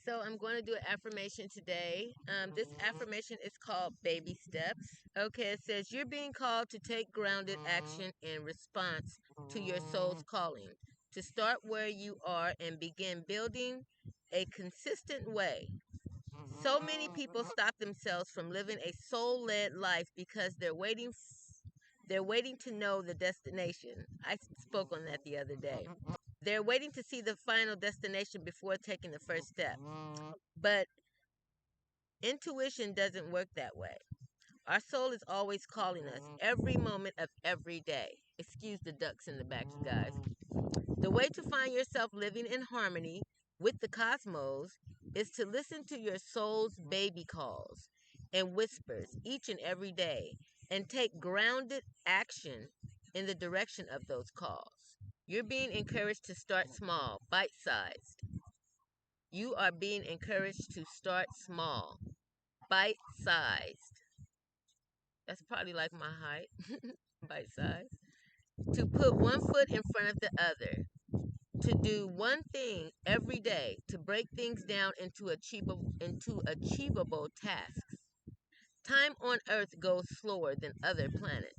So I'm going to do an affirmation today. This affirmation is called Baby Steps. Okay, it says you're being called to take grounded action in response to your soul's calling, to start where you are and begin building a consistent way. So many people stop themselves from living a soul-led life because they're waiting to know the destination. I spoke on that the other day. They're waiting to see the final destination before taking the first step. But intuition doesn't work that way. Our soul is always calling us every moment of every day. Excuse the ducks in the back, you guys. The way to find yourself living in harmony with the cosmos is to listen to your soul's baby calls and whispers each and every day and take grounded action in the direction of those calls. You're being encouraged to start small, bite sized. You are being encouraged to start small, bite sized. That's probably like my height, bite sized. To put one foot in front of the other, to do one thing every day, to break things down into achievable tasks. Time on Earth goes slower than other planets.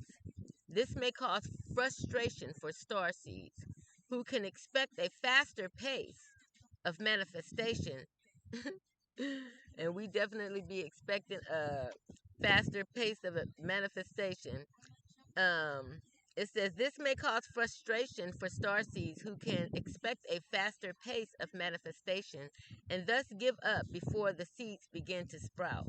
This may cause frustration for starseeds, who can expect a faster pace of manifestation. And we definitely be expecting a faster pace of a manifestation. It says this may cause frustration for starseeds who can expect a faster pace of manifestation and thus give up before the seeds begin to sprout.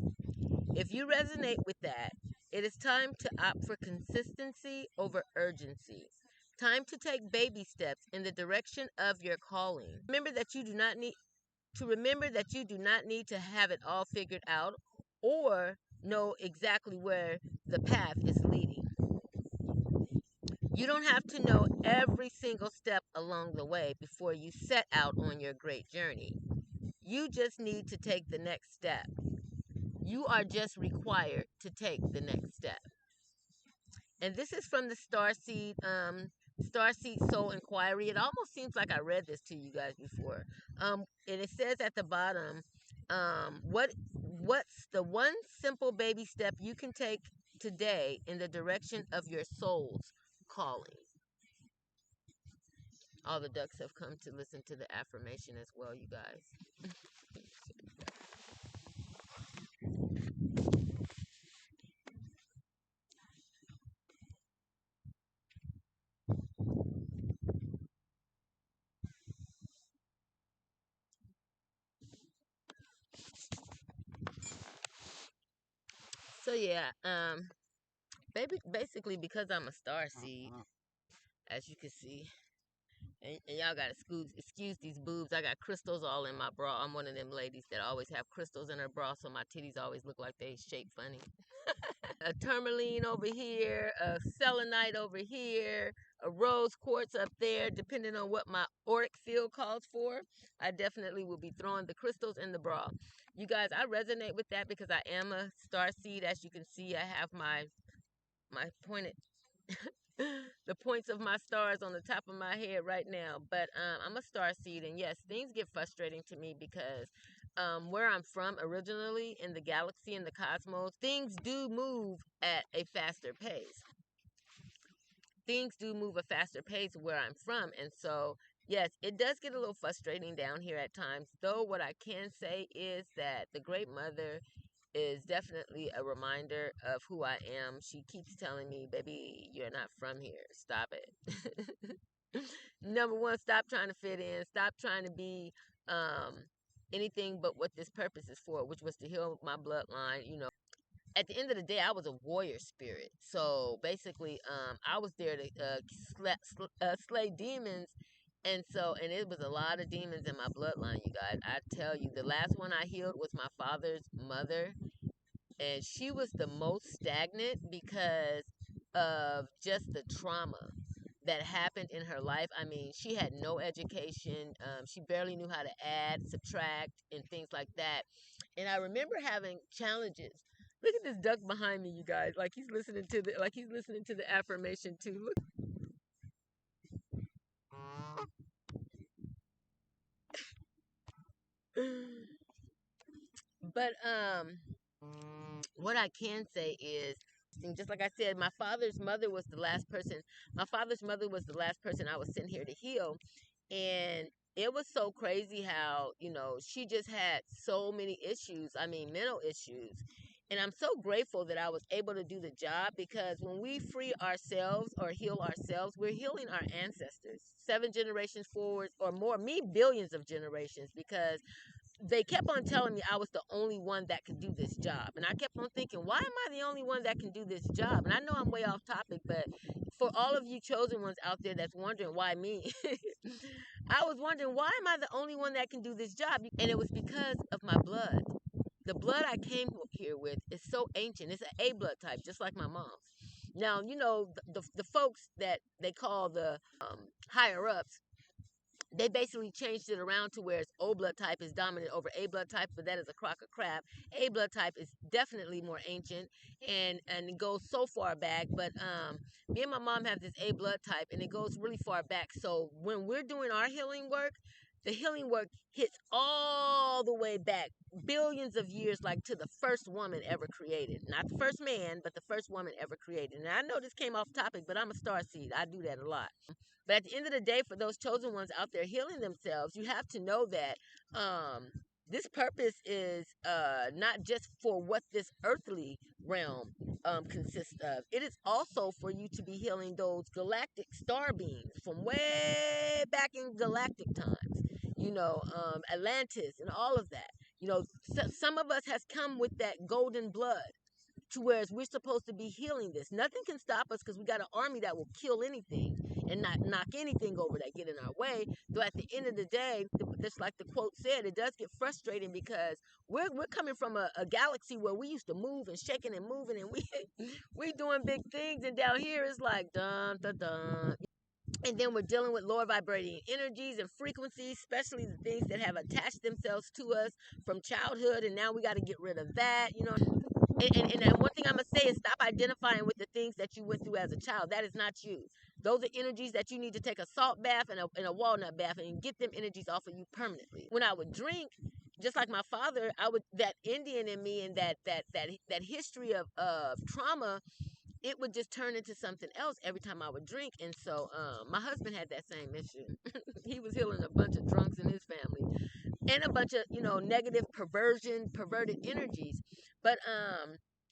If you resonate with that, it is time to opt for consistency over urgency. Time to take baby steps in the direction of your calling. Remember that you do not need to have it all figured out or know exactly where the path is leading. You don't have to know every single step along the way before you set out on your great journey. You just need to take the next step. You are just required to take the next step. And this is from the Starseed Soul Inquiry. It almost seems like I read this to you guys before. And it says at the bottom, what's the one simple baby step you can take today in the direction of your soul's calling? All the ducks have come to listen to the affirmation as well, you guys. So yeah, basically because I'm a star seed, as you can see, and y'all gotta excuse these boobs. I got crystals all in my bra. I'm one of them ladies that always have crystals in her bra, so my titties always look like they shaped funny. A tourmaline over here, a selenite over here, a rose quartz up there, depending on what my auric field calls for. I definitely will be throwing the crystals in the bra. You guys, I resonate with that because I am a star seed. As you can see, I have my pointed the points of my stars on the top of my head right now. But I'm a star seed, and yes, things get frustrating to me because where I'm from originally in the galaxy and the cosmos, things do move at a faster pace. Things do move a faster pace where I'm from, and so yes, it does get a little frustrating down here at times. Though what I can say is that the Great Mother is definitely a reminder of who I am. She keeps telling me, baby, you're not from here. Stop it. Number one, stop trying to fit in. Stop trying to be anything but what this purpose is for, which was to heal my bloodline. At the end of the day, I was a warrior spirit. So basically, I was there to slay demons. And it was a lot of demons in my bloodline, you guys. I tell you, the last one I healed was my father's mother, and she was the most stagnant because of just the trauma that happened in her life. I mean, she had no education. She barely knew how to add, subtract, and things like that. And I remember having challenges. Look at this duck behind me, you guys. Like he's listening to the affirmation too. Look. But what I can say is, just like I said, my father's mother was the last person. My father's mother was the last person I was sent here to heal, and it was so crazy how, she just had so many issues. I mean, mental issues. And I'm so grateful that I was able to do the job, because when we free ourselves or heal ourselves, we're healing our ancestors, 7 generations forward or more, me billions of generations, because they kept on telling me I was the only one that could do this job. And I kept on thinking, why am I the only one that can do this job? And I know I'm way off topic, but for all of you chosen ones out there that's wondering why me, I was wondering, why am I the only one that can do this job? And it was because of my blood. The blood I came here with is so ancient. It's an A blood type, just like my mom's. Now, the folks that they call the higher ups, they basically changed it around to where it's O blood type is dominant over A blood type, but that is a crock of crap. A blood type is definitely more ancient, and it goes so far back. But me and my mom have this A blood type, and it goes really far back. So when we're doing our healing work, the healing work hits all the way back, billions of years, like to the first woman ever created. Not the first man, but the first woman ever created. And I know this came off topic, but I'm a starseed. I do that a lot. But at the end of the day, for those chosen ones out there healing themselves, you have to know that this purpose is not just for what this earthly realm consists of. It is also for you to be healing those galactic star beings from way back in galactic times. Atlantis and all of that. Some of us has come with that golden blood, to whereas we're supposed to be healing this. Nothing can stop us, because we got an army that will kill anything and not knock anything over that get in our way. Though at the end of the day, just like the quote said, it does get frustrating, because we're coming from a galaxy where we used to move and shaking and moving, and we doing big things, and down here it's like dun dun dun. And then we're dealing with lower vibrating energies and frequencies, especially the things that have attached themselves to us from childhood, and now we got to get rid of that. And one thing I'm going to say is, stop identifying with the things that you went through as a child. That is not you. Those are energies that you need to take a salt bath and a walnut bath and get them energies off of you permanently. When I would drink, just like my father, that Indian in me and that history of trauma, it would just turn into something else every time I would drink. And so my husband had that same issue. He was healing a bunch of drunks in his family, and a bunch of negative perverted energies. But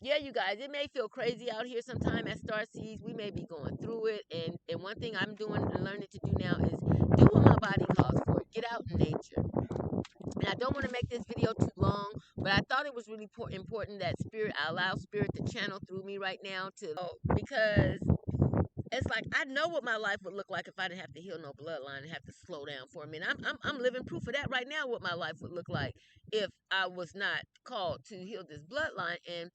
yeah, you guys, it may feel crazy out here sometime at Starseeds. We may be going through it, and one thing I'm doing and learning to do now is do what my body calls for. Get out in nature. And I don't want to make this video too long, but I thought it was really important that I allow spirit to channel through me right now, because it's like, I know what my life would look like if I didn't have to heal no bloodline and have to slow down for a minute. I'm living proof of that right now, what my life would look like if I was not called to heal this bloodline. And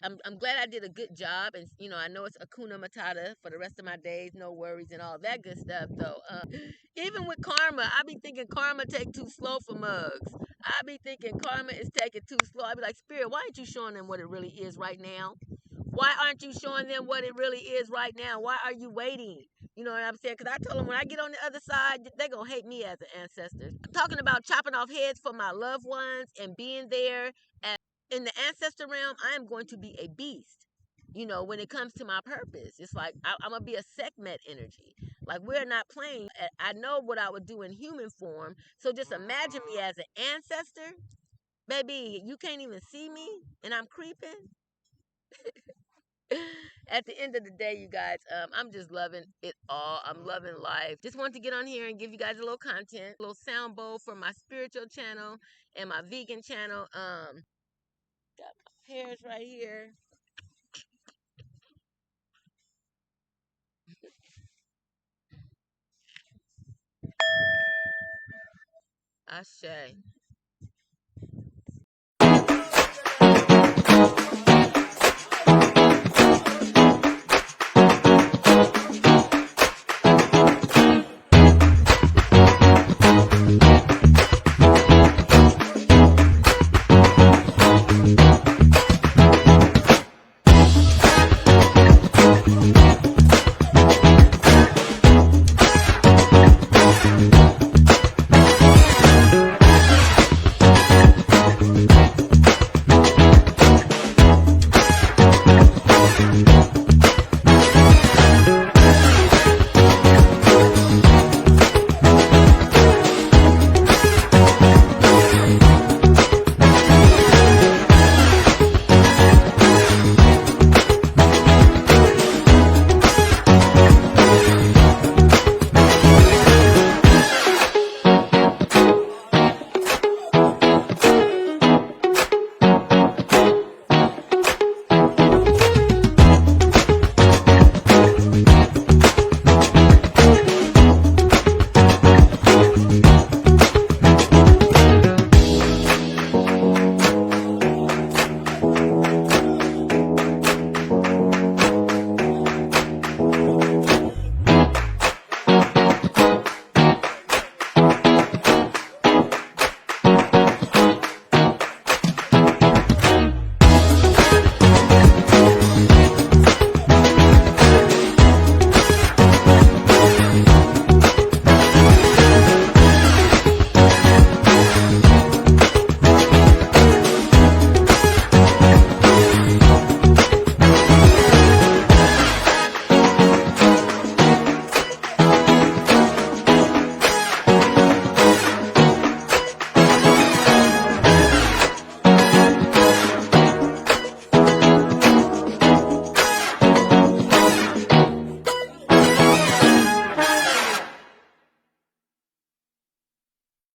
I'm glad I did a good job, and I know it's Hakuna Matata for the rest of my days, no worries and all that good stuff. Though even with karma, I be thinking karma take too slow for mugs. I be thinking karma is taking too slow. I be like, Spirit, why aren't you showing them what it really is right now? Why aren't you showing them what it really is right now? Why are you waiting? You know what I'm saying? Because I told them, when I get on the other side, they're going to hate me as an ancestor. Talking about chopping off heads for my loved ones and being there in the ancestor realm, I am going to be a beast. When it comes to my purpose, it's like I'm going to be a Sekhmet energy. Like, we're not playing. I know what I would do in human form. So just imagine me as an ancestor. Baby, you can't even see me and I'm creeping. At the end of the day, you guys, I'm just loving it all. I'm loving life. Just wanted to get on here and give you guys a little content, a little sound bowl for my spiritual channel and my vegan channel. Got my pears right here. Ashe.